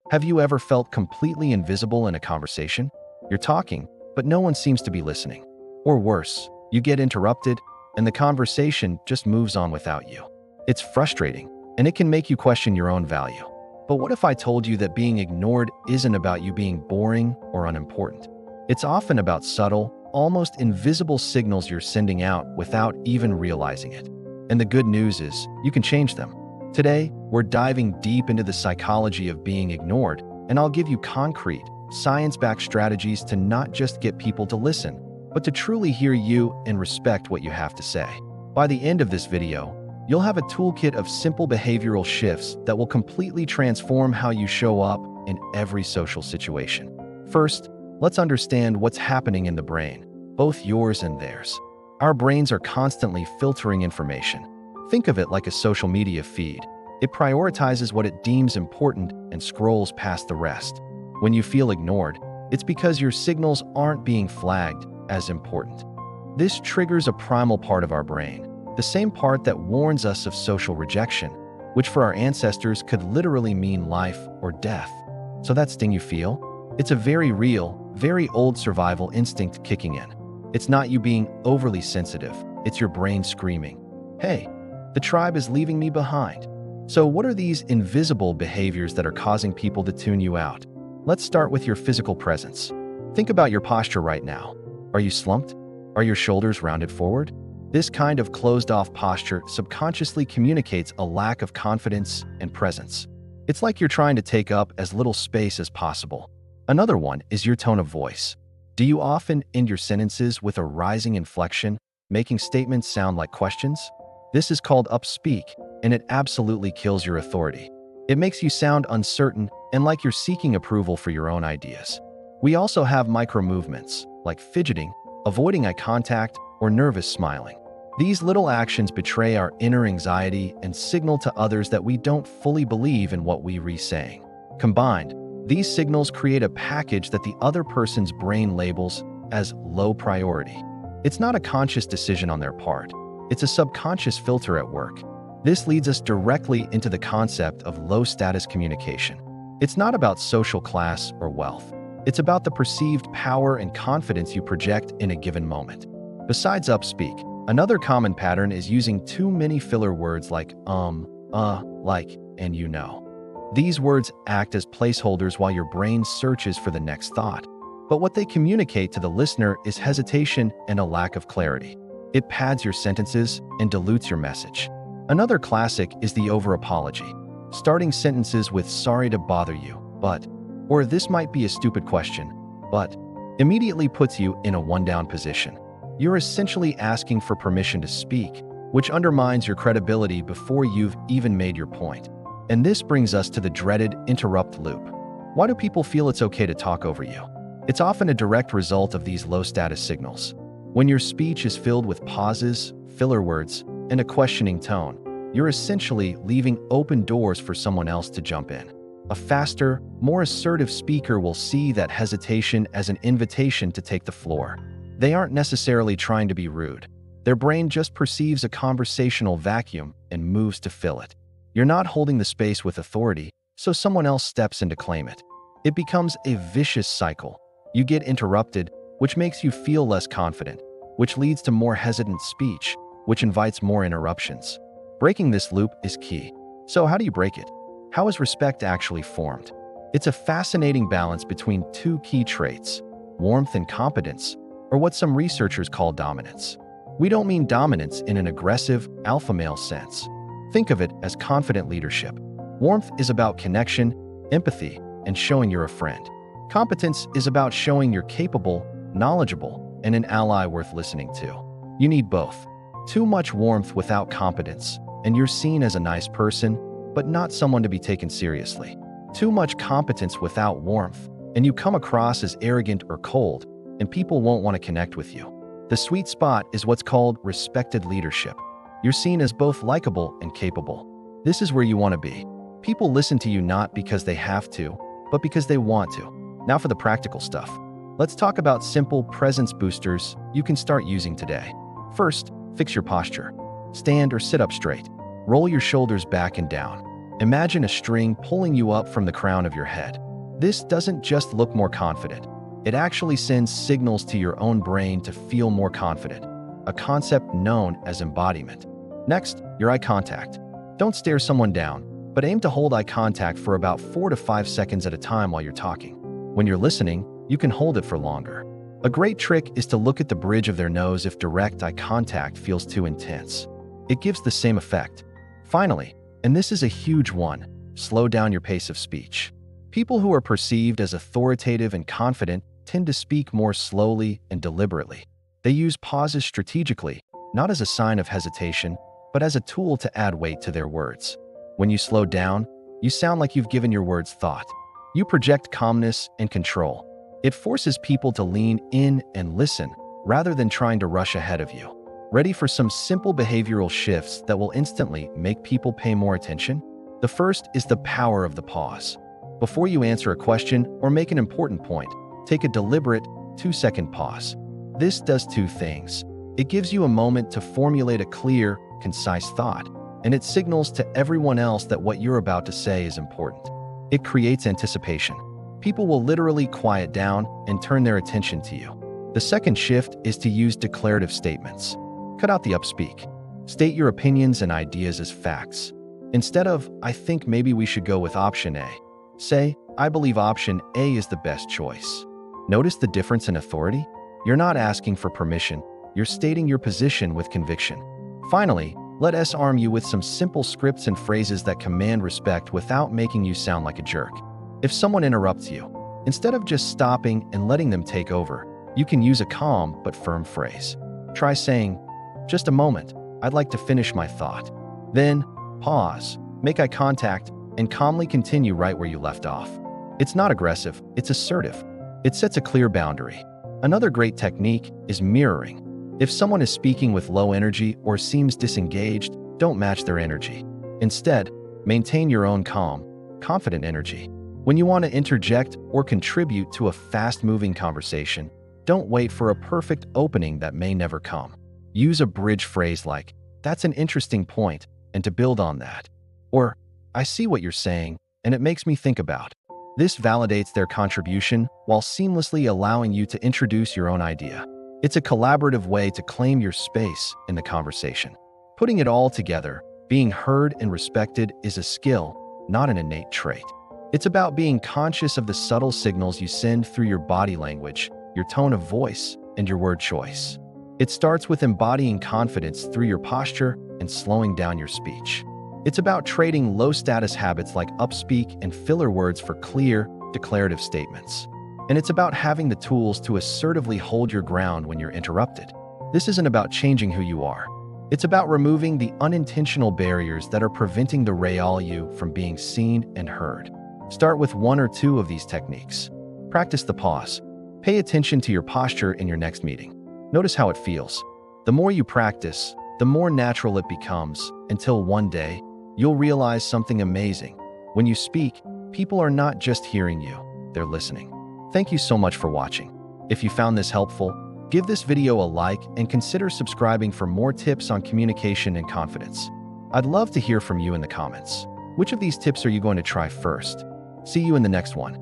Have you ever felt completely invisible in a conversation? You're talking, but no one seems to be listening. Or worse, you get interrupted, and the conversation just moves on without you. It's frustrating, and it can make you question your own value. But what if I told you that being ignored isn't about you being boring or unimportant? It's often about subtle, almost invisible signals you're sending out without even realizing it. And the good news is, you can change them. Today, we're diving deep into the psychology of being ignored, and I'll give you concrete, science-backed strategies to not just get people to listen, but to truly hear you and respect what you have to say. By the end of this video, you'll have a toolkit of simple behavioral shifts that will completely transform how you show up in every social situation. First, let's understand what's happening in the brain, both yours and theirs. Our brains are constantly filtering information. Think of it like a social media feed. It prioritizes what it deems important and scrolls past the rest. When you feel ignored, it's because your signals aren't being flagged as important. This triggers a primal part of our brain, the same part that warns us of social rejection, which for our ancestors could literally mean life or death. So that sting you feel? It's a very real, very old survival instinct kicking in. It's not you being overly sensitive, it's your brain screaming, "Hey, the tribe is leaving me behind." So what are these invisible behaviors that are causing people to tune you out? Let's start with your physical presence. Think about your posture right now. Are you slumped? Are your shoulders rounded forward? This kind of closed-off posture subconsciously communicates a lack of confidence and presence. It's like you're trying to take up as little space as possible. Another one is your tone of voice. Do you often end your sentences with a rising inflection, making statements sound like questions? This is called upspeak, and it absolutely kills your authority. It makes you sound uncertain and like you're seeking approval for your own ideas. We also have micro-movements, like fidgeting, avoiding eye contact, or nervous smiling. These little actions betray our inner anxiety and signal to others that we don't fully believe in what we're saying. Combined, these signals create a package that the other person's brain labels as low priority. It's not a conscious decision on their part. It's a subconscious filter at work. This leads us directly into the concept of low-status communication. It's not about social class or wealth. It's about the perceived power and confidence you project in a given moment. Besides upspeak, another common pattern is using too many filler words like like, and you know. These words act as placeholders while your brain searches for the next thought. But what they communicate to the listener is hesitation and a lack of clarity. It pads your sentences and dilutes your message. Another classic is the over-apology, starting sentences with "sorry to bother you, but," or "this might be a stupid question, but," immediately puts you in a one-down position. You're essentially asking for permission to speak, which undermines your credibility before you've even made your point. And this brings us to the dreaded interrupt loop. Why do people feel it's okay to talk over you? It's often a direct result of these low-status signals. When your speech is filled with pauses, filler words, and a questioning tone, you're essentially leaving open doors for someone else to jump in. A faster, more assertive speaker will see that hesitation as an invitation to take the floor. They aren't necessarily trying to be rude. Their brain just perceives a conversational vacuum and moves to fill it. You're not holding the space with authority, so someone else steps in to claim it. It becomes a vicious cycle. You get interrupted, which makes you feel less confident, which leads to more hesitant speech, which invites more interruptions. Breaking this loop is key. So how do you break it? How is respect actually formed? It's a fascinating balance between two key traits, warmth and competence, or what some researchers call dominance. We don't mean dominance in an aggressive, alpha male sense. Think of it as confident leadership. Warmth is about connection, empathy, and showing you're a friend. Competence is about showing you're capable, knowledgeable, and an ally worth listening to. You need both. Too much warmth without competence, and you're seen as a nice person, but not someone to be taken seriously. Too much competence without warmth, and you come across as arrogant or cold, and people won't want to connect with you. The sweet spot is what's called respected leadership. You're seen as both likable and capable. This is where you want to be. People listen to you not because they have to, but because they want to. Now for the practical stuff. Let's talk about simple presence boosters you can start using today. First, fix your posture. Stand or sit up straight. Roll your shoulders back and down. Imagine a string pulling you up from the crown of your head. This doesn't just look more confident. It actually sends signals to your own brain to feel more confident, a concept known as embodiment. Next, your eye contact. Don't stare someone down, but aim to hold eye contact for about 4 to 5 seconds at a time while you're talking. When you're listening, you can hold it for longer. A great trick is to look at the bridge of their nose if direct eye contact feels too intense. It gives the same effect. Finally, and this is a huge one, slow down your pace of speech. People who are perceived as authoritative and confident tend to speak more slowly and deliberately. They use pauses strategically, not as a sign of hesitation, but as a tool to add weight to their words. When you slow down, you sound like you've given your words thought. You project calmness and control. It forces people to lean in and listen, rather than trying to rush ahead of you. Ready for some simple behavioral shifts that will instantly make people pay more attention? The first is the power of the pause. Before you answer a question or make an important point, take a deliberate 2-second pause. This does 2 things. It gives you a moment to formulate a clear, concise thought, and it signals to everyone else that what you're about to say is important. It creates anticipation. People will literally quiet down and turn their attention to you. The second shift is to use declarative statements. Cut out the upspeak. State your opinions and ideas as facts. Instead of, "I think maybe we should go with option A," say, "I believe option A is the best choice." Notice the difference in authority? You're not asking for permission, you're stating your position with conviction. Finally, let us arm you with some simple scripts and phrases that command respect without making you sound like a jerk. If someone interrupts you, instead of just stopping and letting them take over, you can use a calm but firm phrase. Try saying, "Just a moment, I'd like to finish my thought." Then, pause, make eye contact, and calmly continue right where you left off. It's not aggressive, it's assertive. It sets a clear boundary. Another great technique is mirroring. If someone is speaking with low energy or seems disengaged, don't match their energy. Instead, maintain your own calm, confident energy. When you want to interject or contribute to a fast-moving conversation, don't wait for a perfect opening that may never come. Use a bridge phrase like, "That's an interesting point," and to build on that. Or, "I see what you're saying, and it makes me think about." This validates their contribution while seamlessly allowing you to introduce your own idea. It's a collaborative way to claim your space in the conversation. Putting it all together, being heard and respected is a skill, not an innate trait. It's about being conscious of the subtle signals you send through your body language, your tone of voice, and your word choice. It starts with embodying confidence through your posture and slowing down your speech. It's about trading low-status habits like upspeak and filler words for clear, declarative statements. And it's about having the tools to assertively hold your ground when you're interrupted. This isn't about changing who you are. It's about removing the unintentional barriers that are preventing the real you from being seen and heard. Start with 1 or 2 of these techniques. Practice the pause. Pay attention to your posture in your next meeting. Notice how it feels. The more you practice, the more natural it becomes, until one day, you'll realize something amazing. When you speak, people are not just hearing you, they're listening. Thank you so much for watching. If you found this helpful, give this video a like and consider subscribing for more tips on communication and confidence. I'd love to hear from you in the comments. Which of these tips are you going to try first? See you in the next one.